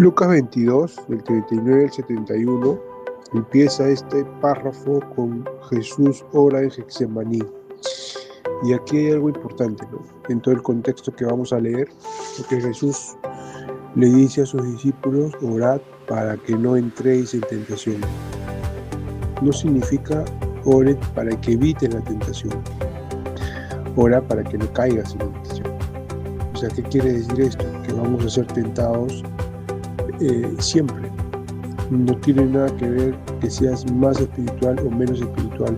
Lucas 22, del 39 al 71, empieza este párrafo con Jesús ora en Getsemaní. Y aquí hay algo importante, ¿no? En todo el contexto que vamos a leer, porque Jesús le dice a sus discípulos, orad para que no entréis en tentación. No significa ore para que evites la tentación. Ora para que no caigas en la tentación. O sea, ¿qué quiere decir esto? Que vamos a ser tentados siempre. No tiene nada que ver que seas más espiritual o menos espiritual,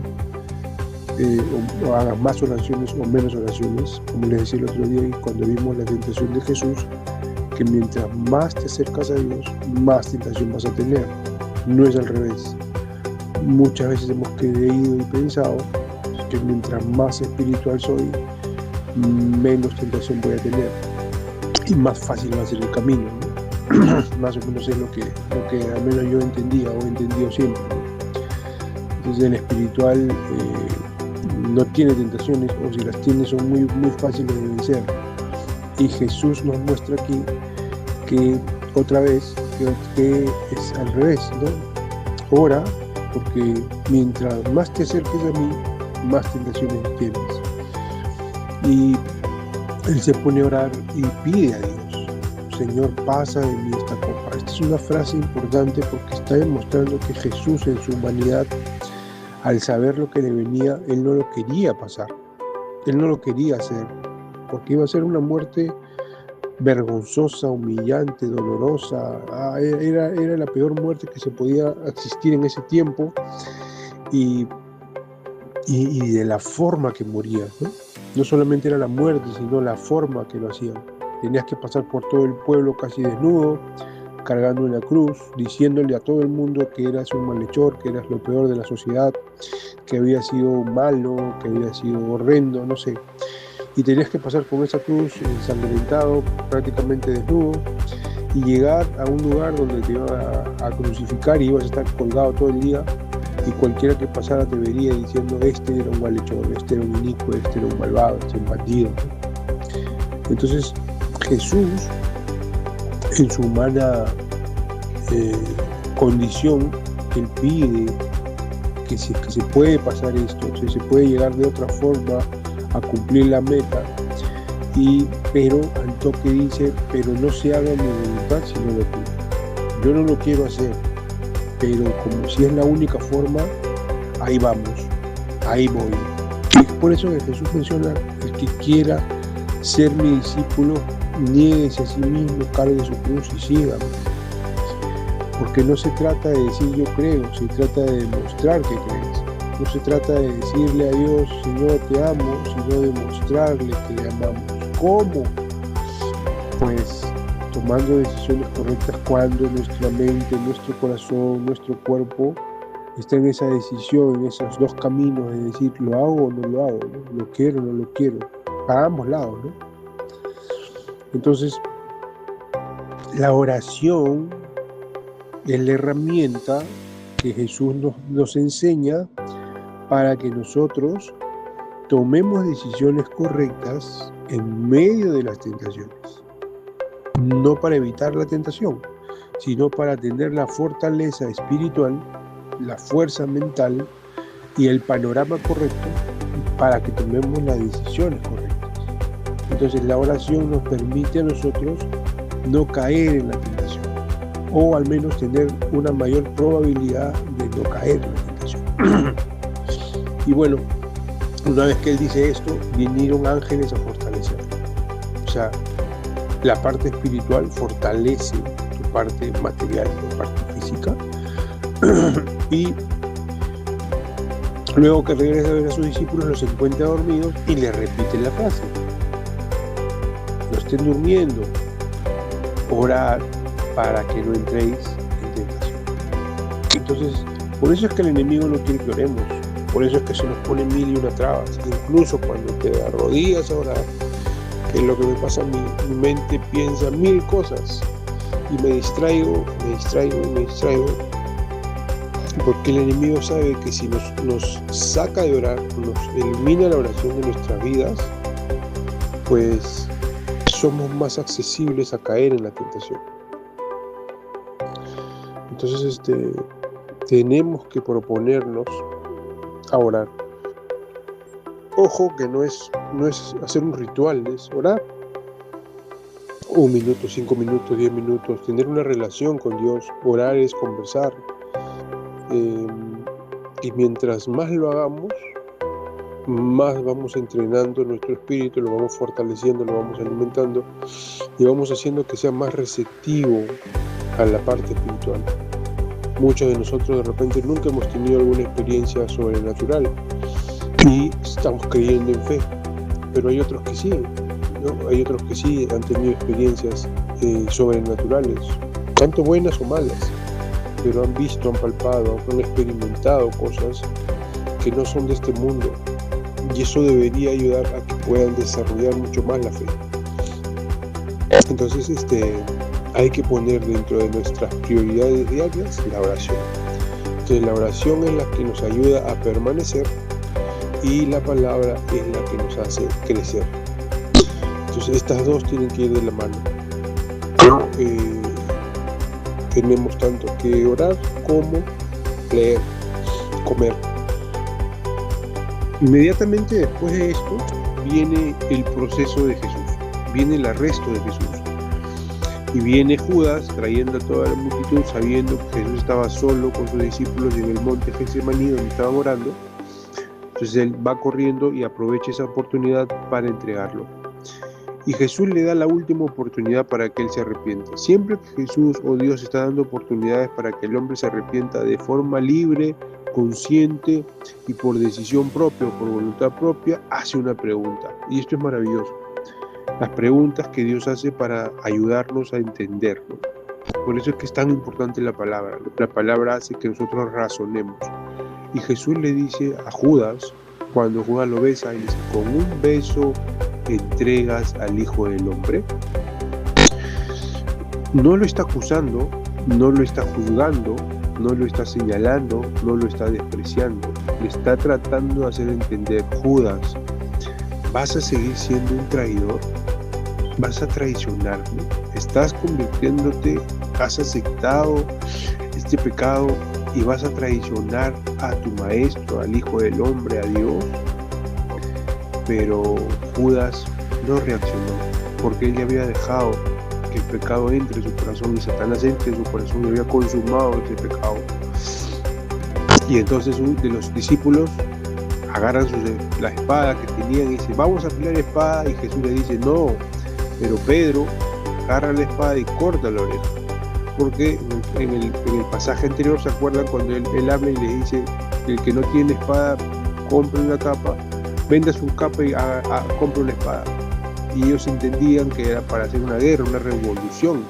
o hagas más oraciones o menos oraciones. Como les decía el otro día cuando vimos la tentación de Jesús, que mientras más te acercas a Dios, más tentación vas a tener. No es al revés. Muchas veces hemos creído y pensado que mientras más espiritual soy, menos tentación voy a tener y más fácil va a ser el camino, ¿no? Más o menos es lo que al menos yo entendía o he entendido siempre, ¿no? Entonces el espiritual no tiene tentaciones, o si las tiene son muy fáciles de vencer. Y Jesús nos muestra aquí que otra vez que es al revés, ¿no? Ora porque mientras más te acerques a mí, más tentaciones tienes. Y él se pone a orar y pide a Dios: Señor, pasa de mí esta copa. Esta es una frase importante porque está demostrando que Jesús en su humanidad, al saber lo que le venía, él no lo quería pasar. Él no lo quería hacer, porque iba a ser una muerte vergonzosa, humillante, dolorosa. Era la peor muerte que se podía existir en ese tiempo, y de la forma que moría, ¿no? No solamente era la muerte, sino la forma que lo hacían. Tenías que pasar por todo el pueblo casi desnudo, cargando una cruz, diciéndole a todo el mundo que eras un malhechor, que eras lo peor de la sociedad, que había sido malo, que había sido horrendo, no sé. Y tenías que pasar con esa cruz ensangrentado, prácticamente desnudo, y llegar a un lugar donde te iban a crucificar y ibas a estar colgado todo el día, y cualquiera que pasara te vería diciendo: este era un malhechor, este era un inicuo, este era un malvado, este era un bandido, ¿no? Entonces Jesús, en su humana condición, él pide que si se puede pasar esto, si se puede llegar de otra forma a cumplir la meta, pero al toque dice: pero no se haga mi voluntad sino la tuya. Yo no lo quiero hacer, pero como si es la única forma, ahí vamos, ahí voy. Y es por eso que Jesús menciona: el que quiera ser mi discípulo, niéguese a sí mismo, cargue su cruz y sígame. Porque no se trata de decir yo creo, se trata de demostrar que crees. No se trata de decirle a Dios: Señor, te amo, sino de mostrarle que le amamos. ¿Cómo? Pues tomando decisiones correctas cuando nuestra mente, nuestro corazón, nuestro cuerpo está en esa decisión, en esos dos caminos de decir: lo hago o no lo hago, ¿no? Lo quiero o no lo quiero, para ambos lados, ¿no? Entonces, la oración es la herramienta que Jesús nos enseña para que nosotros tomemos decisiones correctas en medio de las tentaciones. No para evitar la tentación, sino para tener la fortaleza espiritual, la fuerza mental y el panorama correcto para que tomemos las decisiones correctas. Entonces la oración nos permite a nosotros no caer en la tentación, o al menos tener una mayor probabilidad de no caer en la tentación. Y bueno, una vez que él dice esto, vinieron ángeles a fortalecerlo. O sea, la parte espiritual fortalece tu parte material, tu parte física. Y luego que regresa a ver a sus discípulos, los encuentra dormidos y les repite la frase: no estén durmiendo, orad para que no entréis en tentación. Entonces, por eso es que el enemigo no quiere que oremos, por eso es que se nos pone 1001 trabas. Incluso cuando te arrodillas a orar, que es lo que me pasa a mí, mi mente piensa 1000 cosas y me distraigo, porque el enemigo sabe que si nos saca de orar, nos elimina la oración de nuestras vidas, pues somos más accesibles a caer en la tentación. Entonces tenemos que proponernos a orar. Ojo que no es hacer un ritual, es orar. 1 minuto, 5 minutos, 10 minutos, tener una relación con Dios. Orar es conversar. Y mientras más lo hagamos, más vamos entrenando nuestro espíritu, lo vamos fortaleciendo, lo vamos alimentando y vamos haciendo que sea más receptivo a la parte espiritual. Muchos de nosotros de repente nunca hemos tenido alguna experiencia sobrenatural y estamos creyendo en fe, pero hay otros que sí, ¿no? Hay otros que sí han tenido experiencias sobrenaturales, tanto buenas o malas, pero han visto, han palpado, han experimentado cosas que no son de este mundo. Y eso debería ayudar a que puedan desarrollar mucho más la fe. Entonces, hay que poner dentro de nuestras prioridades diarias la oración. Entonces, la oración es la que nos ayuda a permanecer y la palabra es la que nos hace crecer. Entonces, estas dos tienen que ir de la mano. Tenemos tanto que orar como leer, comer. Inmediatamente después de esto viene el proceso de Jesús, viene el arresto de Jesús y viene Judas trayendo a toda la multitud sabiendo que Jesús estaba solo con sus discípulos en el monte Getsemaní donde estaban orando. Entonces él va corriendo y aprovecha esa oportunidad para entregarlo. Y Jesús le da la última oportunidad para que él se arrepienta. Siempre que Jesús o Dios está dando oportunidades para que el hombre se arrepienta de forma libre, consciente y por decisión propia o por voluntad propia, hace una pregunta. Y esto es maravilloso. Las preguntas que Dios hace para ayudarnos a entenderlo. Por eso es que es tan importante la palabra. La palabra hace que nosotros razonemos. Y Jesús le dice a Judas, cuando Judas lo besa, y dice, con un beso entregas al Hijo del Hombre. No lo está acusando, no lo está juzgando, no lo está señalando, no lo está despreciando. Le está tratando de hacer entender, Judas, ¿vas a seguir siendo un traidor? ¿Vas a traicionarme? ¿Estás convirtiéndote? ¿Has aceptado este pecado y vas a traicionar a tu maestro, al Hijo del Hombre, a Dios? Pero Judas no reaccionó, porque él ya había dejado que el pecado entre en su corazón y Satanás entre en su corazón y había consumado ese pecado. Y entonces de los discípulos agarran la espada que tenían y dicen, vamos a afilar espada, y Jesús le dice, no, pero Pedro agarra la espada y corta la oreja, porque en el pasaje anterior, ¿se acuerdan? Cuando él habla y le dice, el que no tiene espada, compre una capa, venda su capa y compre una espada. Y ellos entendían que era para hacer una guerra, una revolución.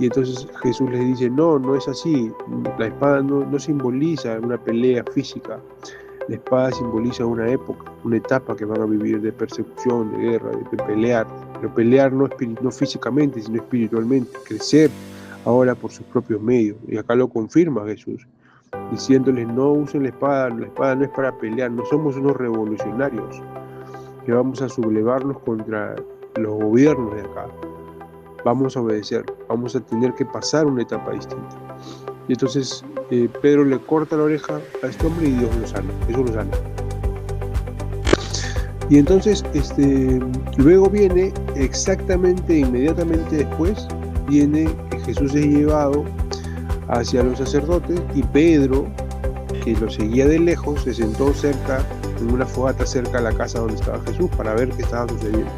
Y entonces Jesús les dice, no es así. La espada no simboliza una pelea física. La espada simboliza una época, una etapa que van a vivir de persecución, de guerra, de pelear. Pero pelear no físicamente, sino espiritualmente. Crecer ahora por sus propios medios. Y acá lo confirma Jesús, diciéndoles, no usen la espada no es para pelear, no somos unos revolucionarios que vamos a sublevarnos contra los gobiernos de acá. Vamos a obedecer, vamos a tener que pasar una etapa distinta. Y entonces Pedro le corta la oreja a este hombre y Dios lo sana, eso lo sana. Y entonces luego viene inmediatamente después, viene que Jesús es llevado hacia los sacerdotes y Pedro, que lo seguía de lejos, se sentó en una fogata cerca de la casa donde estaba Jesús para ver qué estaba sucediendo.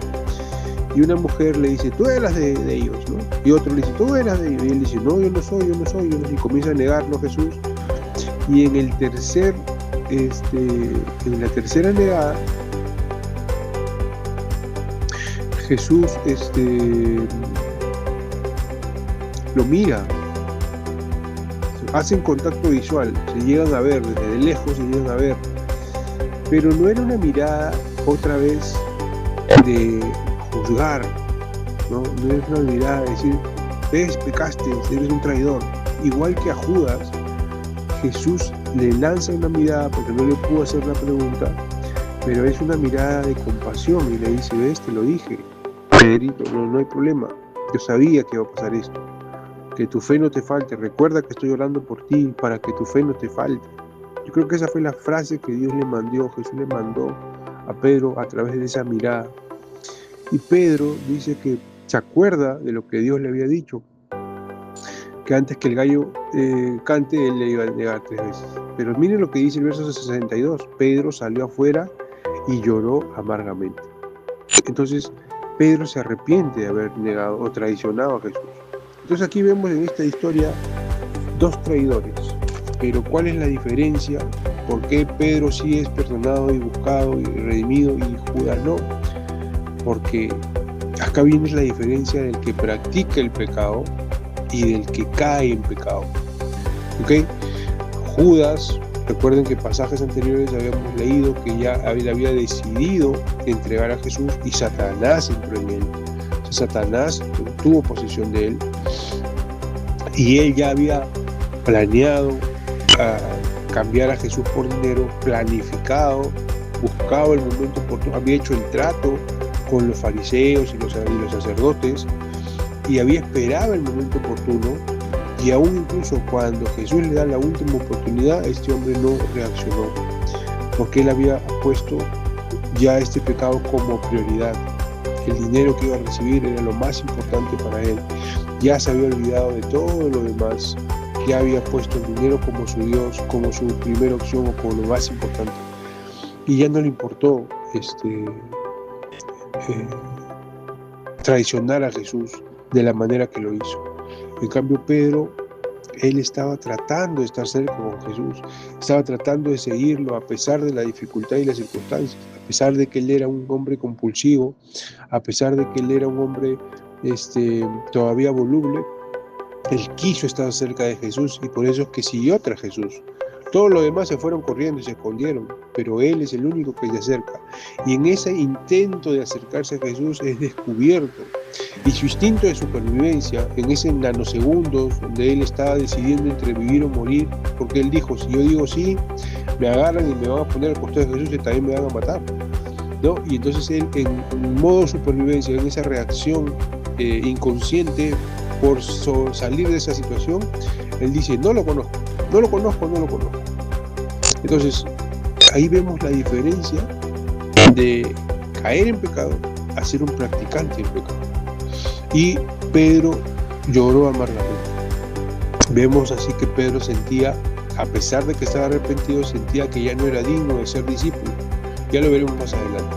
Y una mujer le dice, tú eras de ellos, ¿no? Y otro le dice, tú eras de ellos. Y él dice, no, yo no soy. Y comienza a negarlo Jesús. Y en la tercera negada, Jesús lo mira. Hacen contacto visual, se llegan a ver, desde lejos se llegan a ver. Pero no era una mirada otra vez de juzgar, no es una mirada de decir, ves, pecaste, eres un traidor. Igual que a Judas, Jesús le lanza una mirada porque no le pudo hacer la pregunta, pero es una mirada de compasión y le dice, ves, te lo dije, Pedrito, no hay problema, yo sabía que iba a pasar esto, que tu fe no te falte, recuerda que estoy orando por ti para que tu fe no te falte. Yo creo que esa fue la frase que Jesús le mandó a Pedro a través de esa mirada. Y Pedro dice que se acuerda de lo que Dios le había dicho, que antes que el gallo cante, él le iba a negar 3 veces. Pero miren lo que dice el verso 62, Pedro salió afuera y lloró amargamente. Entonces, Pedro se arrepiente de haber negado o traicionado a Jesús. Entonces aquí vemos en esta historia 2 traidores. Pero ¿cuál es la diferencia? ¿Por qué Pedro sí es perdonado y buscado y redimido y Judas no? Porque acá viene la diferencia del que practica el pecado y del que cae en pecado. ¿Ok? Judas, recuerden que en pasajes anteriores habíamos leído que ya él había decidido entregar a Jesús y Satanás entró en él. O sea, Satanás tuvo posesión de él y él ya había planeado cambiar a Jesús por dinero, planificado, buscado el momento oportuno, había hecho el trato con los fariseos y los sacerdotes y había esperado el momento oportuno, y aún incluso cuando Jesús le da la última oportunidad, este hombre no reaccionó porque él había puesto ya este pecado como prioridad. El dinero que iba a recibir era lo más importante para él, ya se había olvidado de todo lo demás, ya había puesto el dinero como su Dios, como su primera opción o como lo más importante, y ya no le importó traicionar a Jesús de la manera que lo hizo. En cambio Pedro, él estaba tratando de estar cerca con Jesús, estaba tratando de seguirlo a pesar de la dificultad y las circunstancias, a pesar de que él era un hombre compulsivo, a pesar de que él era un hombre todavía voluble. Él quiso estar cerca de Jesús y por eso es que siguió tras Jesús. Todos los demás se fueron corriendo y se escondieron, pero él es el único que se acerca. Y en ese intento de acercarse a Jesús es descubierto. Y su instinto de supervivencia, en ese nanosegundos donde él estaba decidiendo entre vivir o morir, porque él dijo, si yo digo sí, me agarran y me van a poner al costado de Jesús y también me van a matar, ¿no? Y entonces él, en modo supervivencia, en esa reacción inconsciente por salir de esa situación, él dice, no lo conozco. Entonces, ahí vemos la diferencia de caer en pecado a ser un practicante en pecado. Y Pedro lloró amargamente. Vemos así que Pedro sentía, a pesar de que estaba arrepentido, sentía que ya no era digno de ser discípulo. Ya lo veremos más adelante.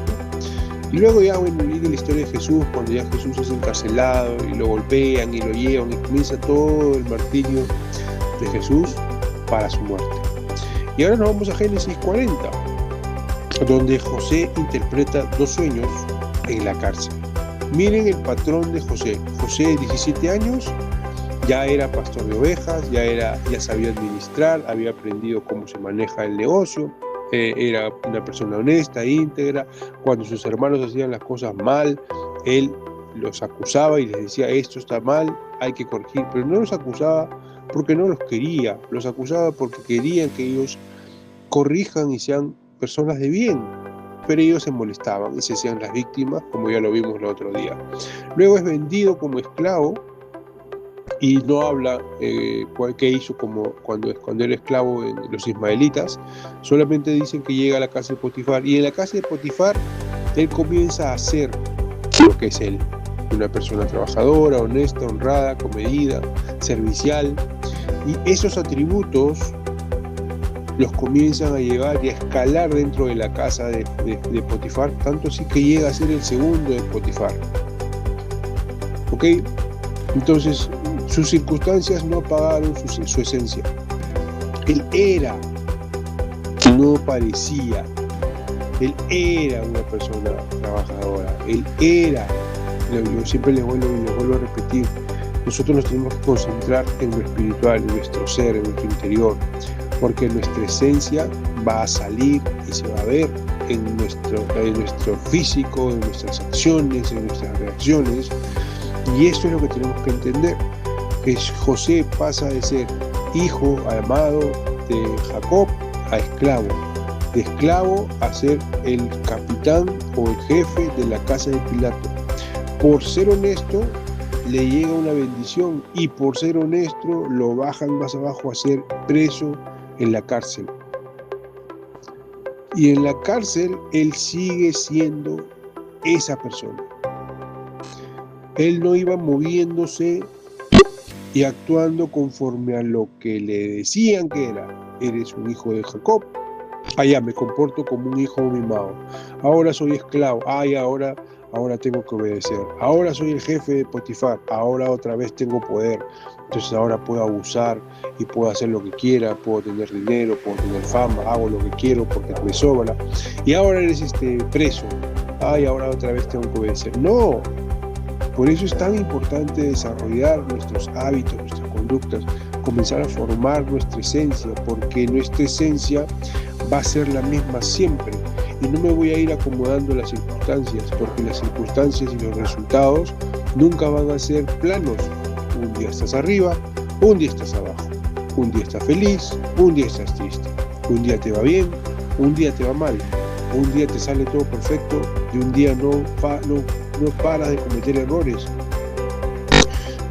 Y luego ya viene la historia de Jesús, cuando ya Jesús es encarcelado y lo golpean y lo llevan y comienza todo el martirio de Jesús para su muerte. Y ahora nos vamos a Génesis 40, donde José interpreta 2 sueños en la cárcel. Miren el patrón de José. José, de 17 años, ya era pastor de ovejas, ya sabía administrar, había aprendido cómo se maneja el negocio, era una persona honesta, íntegra. Cuando sus hermanos hacían las cosas mal, él los acusaba y les decía, esto está mal, hay que corregir, pero no los acusaba porque no los quería, los acusaba porque querían que ellos corrijan y sean personas de bien, pero ellos se molestaban y se hacían las víctimas, como ya lo vimos el otro día. Luego es vendido como esclavo y no habla qué hizo como cuando era esclavo en los ismaelitas, solamente dicen que llega a la casa de Potifar, y en la casa de Potifar él comienza a hacer lo que es él, una persona trabajadora, honesta, honrada, comedida, servicial, y esos atributos los comienzan a llevar y a escalar dentro de la casa de Potifar, tanto así que llega a ser el segundo de Potifar. ¿Ok? Entonces, sus circunstancias no apagaron su esencia. Él era, no parecía. Él era una persona trabajadora. Él era, yo siempre les vuelvo a repetir, nosotros nos tenemos que concentrar en lo espiritual, en nuestro ser, en nuestro interior, porque nuestra esencia va a salir y se va a ver en nuestro físico, en nuestras acciones, en nuestras reacciones. Y esto es lo que tenemos que entender, que José pasa de ser hijo amado de Jacob a esclavo, de esclavo a ser el capitán o el jefe de la casa de Pilato. Por ser honesto le llega una bendición y por ser honesto lo bajan más abajo a ser preso en la cárcel. Y en la cárcel él sigue siendo esa persona. Él no iba moviéndose y actuando conforme a lo que le decían que era. Eres un hijo de Jacob. Ya me comporto como un hijo mimado. Ahora soy esclavo. Ahora tengo que obedecer. Ahora soy el jefe de Potifar. Ahora otra vez tengo poder. Entonces ahora puedo abusar y puedo hacer lo que quiera. Puedo tener dinero, puedo tener fama. Hago lo que quiero porque me sobra. Y ahora eres preso. Ahora otra vez tengo que obedecer. No. Por eso es tan importante desarrollar nuestros hábitos, nuestras conductas, comenzar a formar nuestra esencia, porque nuestra esencia va a ser la misma siempre. Y no me voy a ir acomodando a las circunstancias, porque las circunstancias y los resultados nunca van a ser planos. Un día estás arriba, un día estás abajo. Un día estás feliz, un día estás triste. Un día te va bien, un día te va mal. Un día te sale todo perfecto y un día no paras de cometer errores.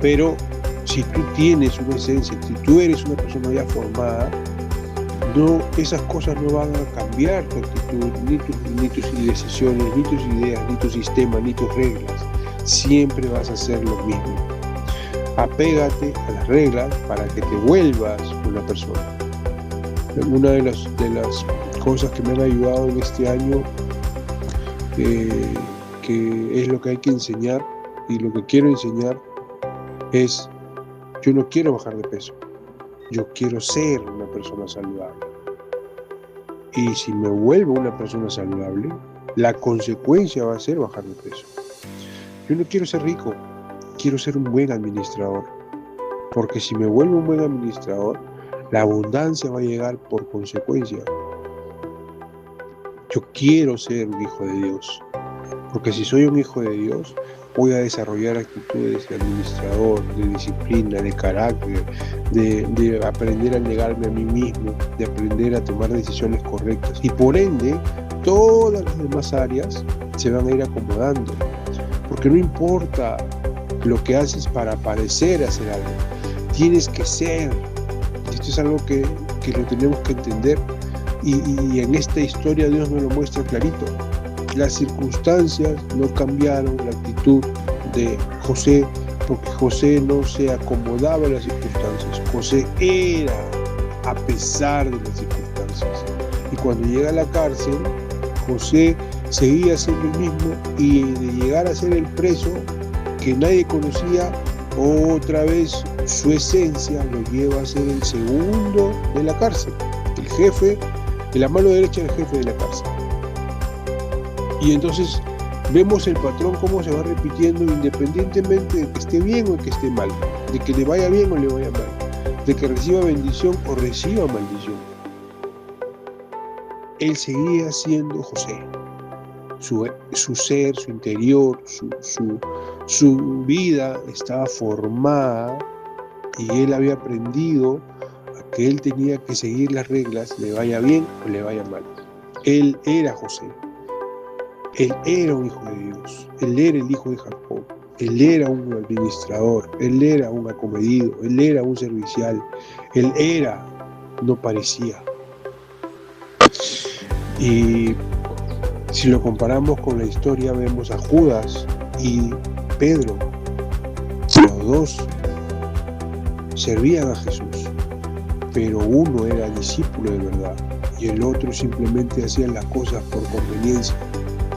Pero si tú tienes una esencia, si tú eres una persona ya formada, esas cosas no van a cambiar tu actitud, ni tus decisiones, ni tus ideas, ni tu sistema, ni tus reglas. Siempre vas a hacer lo mismo. Apégate a las reglas para que te vuelvas una persona. Una de las cosas que me han ayudado en este año, que es lo que hay que enseñar y lo que quiero enseñar, es: yo no quiero bajar de peso, yo quiero ser una persona saludable. Y si me vuelvo una persona saludable, la consecuencia va a ser bajar de peso. Yo no quiero ser rico, quiero ser un buen administrador, porque si me vuelvo un buen administrador, la abundancia va a llegar por consecuencia. Yo quiero ser un hijo de Dios, porque si soy un hijo de Dios, voy a desarrollar actitudes de administrador, de disciplina, de carácter, de aprender a negarme a mí mismo, de aprender a tomar decisiones correctas. Y por ende, todas las demás áreas se van a ir acomodando, porque no importa lo que haces para parecer hacer algo, tienes que ser. Esto es algo que lo tenemos que entender, y en esta historia Dios nos lo muestra clarito. Las circunstancias no cambiaron la actitud de José, porque José no se acomodaba a las circunstancias. José era a pesar de las circunstancias. Y cuando llega a la cárcel, José seguía siendo el mismo, y de llegar a ser el preso que nadie conocía, otra vez su esencia lo lleva a ser el segundo de la cárcel, el jefe, la mano derecha del jefe de la cárcel. Y entonces vemos el patrón cómo se va repitiendo, independientemente de que esté bien o que esté mal, de que le vaya bien o le vaya mal, de que reciba bendición o reciba maldición. Él seguía siendo José. Su ser, su interior, su vida estaba formada, y él había aprendido a que él tenía que seguir las reglas, le vaya bien o le vaya mal. Él era José. Él era un hijo de Dios, él era el hijo de Jacob, él era un administrador, él era un acomedido, él era un servicial, él era, no parecía. Y si lo comparamos con la historia, vemos a Judas y Pedro. Los dos servían a Jesús, pero uno era discípulo de verdad y el otro simplemente hacía las cosas por conveniencia,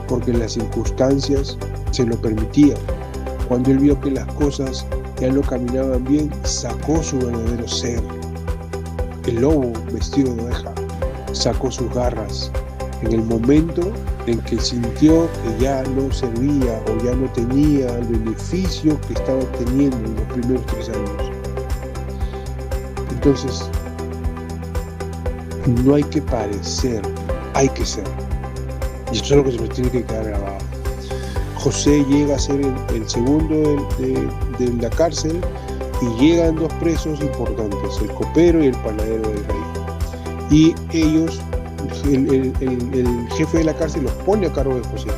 porque las circunstancias se lo permitían. Cuando él vio que las cosas ya no caminaban bien, sacó su verdadero ser. El lobo vestido de oveja sacó sus garras en el momento en que sintió que ya no servía o ya no tenía el beneficio que estaba obteniendo en los primeros 3 años. Entonces, no hay que parecer, hay que ser. Y esto es lo que se nos tiene que quedar grabado. José llega a ser el segundo de la cárcel, y llegan 2 presos importantes, el copero y el panadero del rey. Y ellos, el jefe de la cárcel los pone a cargo de José.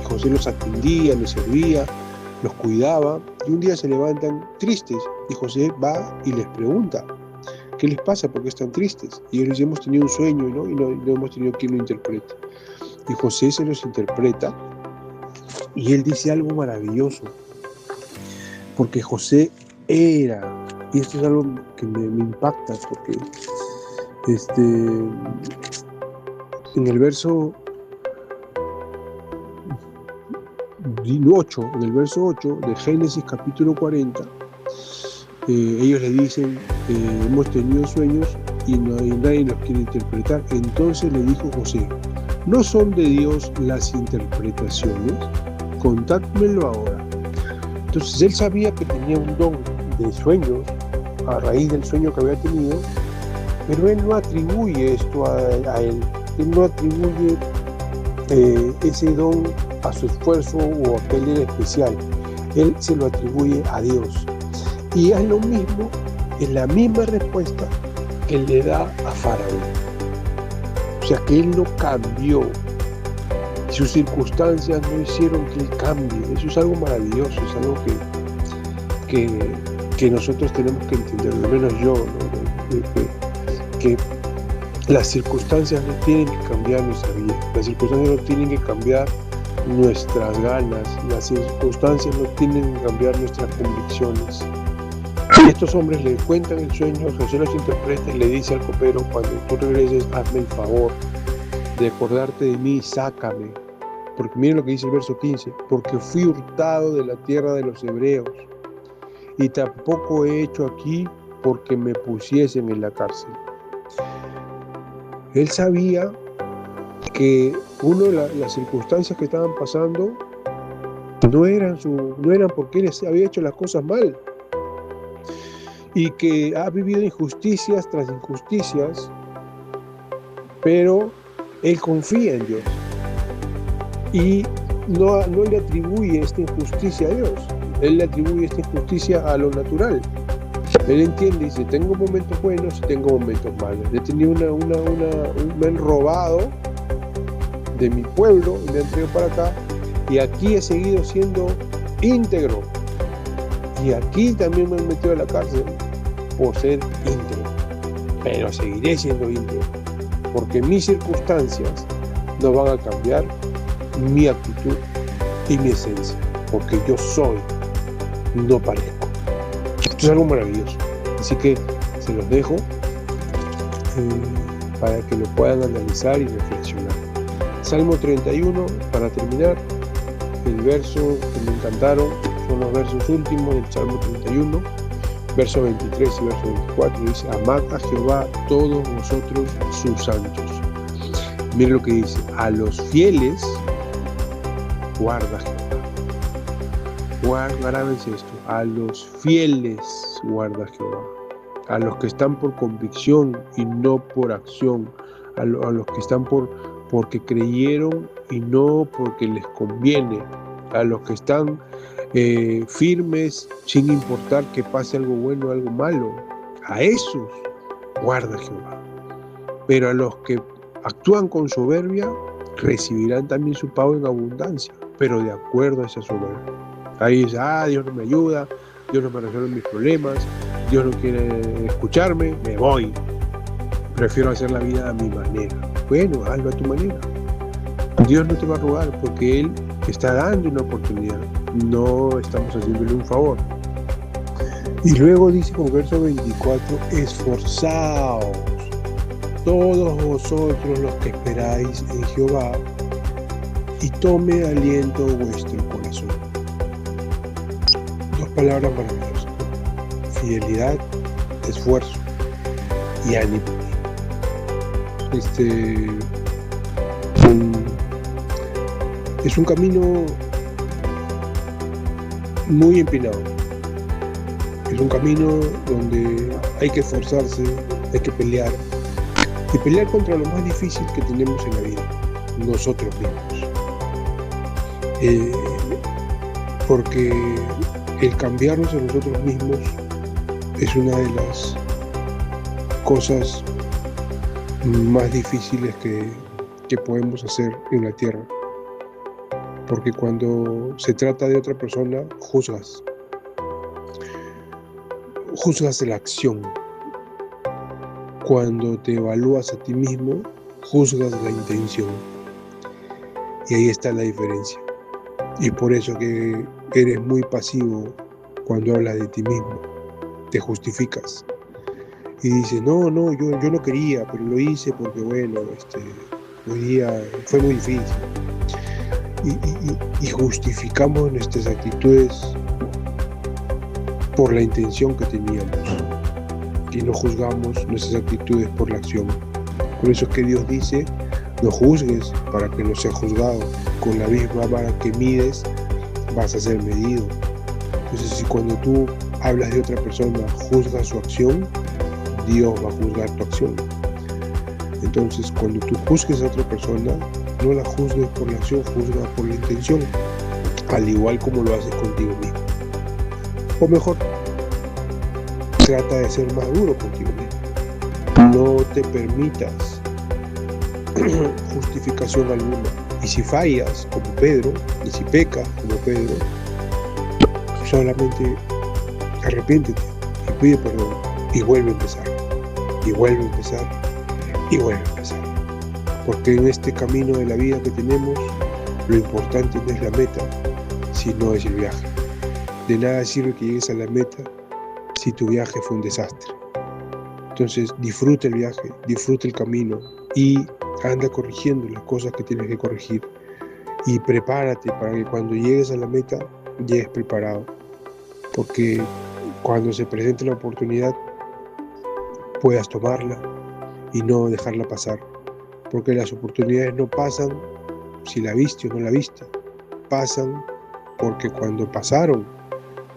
Y José los atendía, les servía, los cuidaba, y un día se levantan tristes, y José va y les pregunta, ¿qué les pasa? ¿Por qué están tristes? Y ellos dicen, hemos tenido un sueño, ¿no? Y no hemos tenido quien lo interprete. Y José se los interpreta, y él dice algo maravilloso, porque José era, y esto es algo que me impacta, porque en el verso 8, de Génesis capítulo 40, ellos le dicen, hemos tenido sueños y nadie los quiere interpretar. Entonces le dijo José, ¿no son de Dios las interpretaciones? Contádmelo ahora. Entonces él sabía que tenía un don de sueños a raíz del sueño que había tenido, pero él no atribuye esto a él. Él no atribuye ese don a su esfuerzo o a que él era especial. Él se lo atribuye a Dios. Y es lo mismo, es la misma respuesta que le da a Faraón. O sea que él no cambió. Sus circunstancias no hicieron que él cambie. Eso es algo maravilloso, es algo que nosotros tenemos que entender, al menos yo, ¿no? Que las circunstancias no tienen que cambiar nuestra vida, las circunstancias no tienen que cambiar nuestras ganas, las circunstancias no tienen que cambiar nuestras convicciones. Estos hombres le cuentan el sueño, José los interpreta y le dice al copero, cuando tú regreses, hazme el favor de acordarte de mí y sácame. Porque miren lo que dice el verso 15, porque fui hurtado de la tierra de los hebreos y tampoco he hecho aquí porque me pusiesen en la cárcel. Él sabía que las circunstancias que estaban pasando no eran porque él había hecho las cosas mal, y que ha vivido injusticias tras injusticias, pero él confía en Dios y no le atribuye esta injusticia a Dios, él le atribuye esta injusticia a lo natural. Él entiende y dice, tengo momentos buenos y tengo momentos malos. He tenido me han robado de mi pueblo y me han traído para acá, y aquí he seguido siendo íntegro, y aquí también me han metido a la cárcel por ser íntegro, pero seguiré siendo íntegro, porque mis circunstancias no van a cambiar mi actitud y mi esencia, porque yo soy, no parezco. Esto es algo maravilloso, así que se los dejo para que lo puedan analizar y reflexionar. Salmo 31, para terminar, el verso que me encantaron son los versos últimos del Salmo 31, verso 23 y verso 24, dice, amad a Jehová todos vosotros sus santos. Miren lo que dice, a los fieles guarda Jehová. Grábense esto, a los fieles guarda Jehová, a los que están por convicción y no por acción, a los que están porque creyeron y no porque les conviene, a los que están firmes sin importar que pase algo bueno o algo malo, a esos guarda Jehová. Pero a los que actúan con soberbia recibirán también su pago en abundancia, pero de acuerdo a esa soberbia. Ahí dice, Dios no me ayuda, Dios no me resuelve mis problemas, Dios no quiere escucharme, me voy. Prefiero hacer la vida a mi manera. Bueno, hazlo a tu manera. Dios no te va a robar porque Él te está dando una oportunidad. No estamos haciéndole un favor. Y luego dice con verso 24, esforzaos todos vosotros los que esperáis en Jehová, y tome aliento vuestro corazón. Dos palabras maravillosas: fidelidad, esfuerzo y ánimo. Es un camino muy empinado. Es un camino donde hay que esforzarse, hay que pelear. Y pelear contra lo más difícil que tenemos en la vida, nosotros mismos. Porque el cambiarnos a nosotros mismos es una de las cosas más difíciles que podemos hacer en la tierra. porque cuando se trata de otra persona, juzgas la acción. Cuando te evalúas a ti mismo, juzgas la intención. Y ahí está la diferencia. Y por eso que eres muy pasivo cuando hablas de ti mismo. Te justificas. Y dices, no, yo no quería, pero lo hice porque, bueno, hoy día fue muy difícil. Y justificamos nuestras actitudes por la intención que teníamos. Y no juzgamos nuestras actitudes por la acción. Por eso es que Dios dice, no juzgues para que no seas juzgado. Con la misma vara que mides, vas a ser medido. Entonces, si cuando tú hablas de otra persona, juzgas su acción, Dios va a juzgar tu acción. Entonces, cuando tú juzgues a otra persona, no la juzgues por la acción, juzga por la intención, al igual como lo haces contigo mismo. O mejor, trata de ser más duro contigo mismo. No te permitas justificación alguna. Y si fallas, como Pedro, y si pecas, como Pedro, solamente arrepiéntete y pide perdón y vuelve a empezar. Y vuelve a empezar. Y vuelve a empezar. Porque en este camino de la vida que tenemos, lo importante no es la meta, sino es el viaje. De nada sirve que llegues a la meta si tu viaje fue un desastre. Entonces disfruta el viaje, disfruta el camino y anda corrigiendo las cosas que tienes que corregir. Y prepárate para que cuando llegues a la meta, llegues preparado. Porque cuando se presente la oportunidad, puedas tomarla y no dejarla pasar. Porque las oportunidades no pasan si la viste o no la viste. Pasan porque cuando pasaron,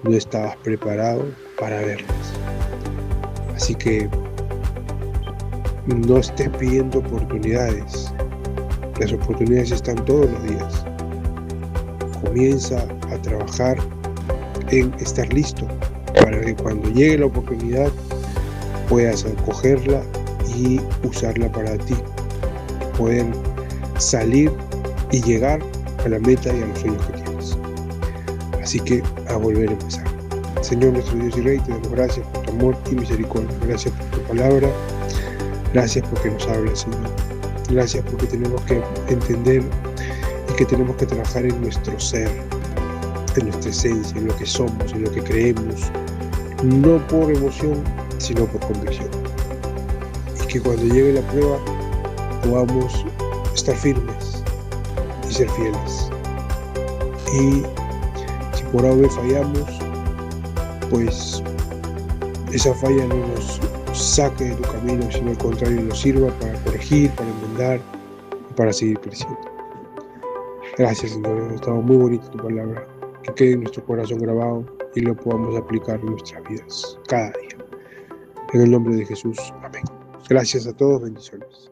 no estabas preparado para verlas. Así que no estés pidiendo oportunidades. Las oportunidades están todos los días. Comienza a trabajar en estar listo para que cuando llegue la oportunidad puedas cogerla y usarla para ti. Poder salir y llegar a la meta y a los sueños que tienes. Así que a volver a empezar. Señor nuestro Dios y Rey, te damos gracias por tu amor y misericordia. Gracias por tu palabra. Gracias porque nos hablas, Señor. Gracias porque tenemos que entender y que tenemos que trabajar en nuestro ser, en nuestra esencia, en lo que somos, en lo que creemos. No por emoción, sino por convicción. Y que cuando llegue la prueba podamos estar firmes y ser fieles. Y si por algo fallamos, pues esa falla no nos saque de tu camino, sino al contrario nos sirva para corregir, para enmendar y para seguir creciendo. Gracias, Señor. Ha estado muy bonita tu palabra. Que quede en nuestro corazón grabado y lo podamos aplicar en nuestras vidas cada día. En el nombre de Jesús. Amén. Gracias a todos. Bendiciones.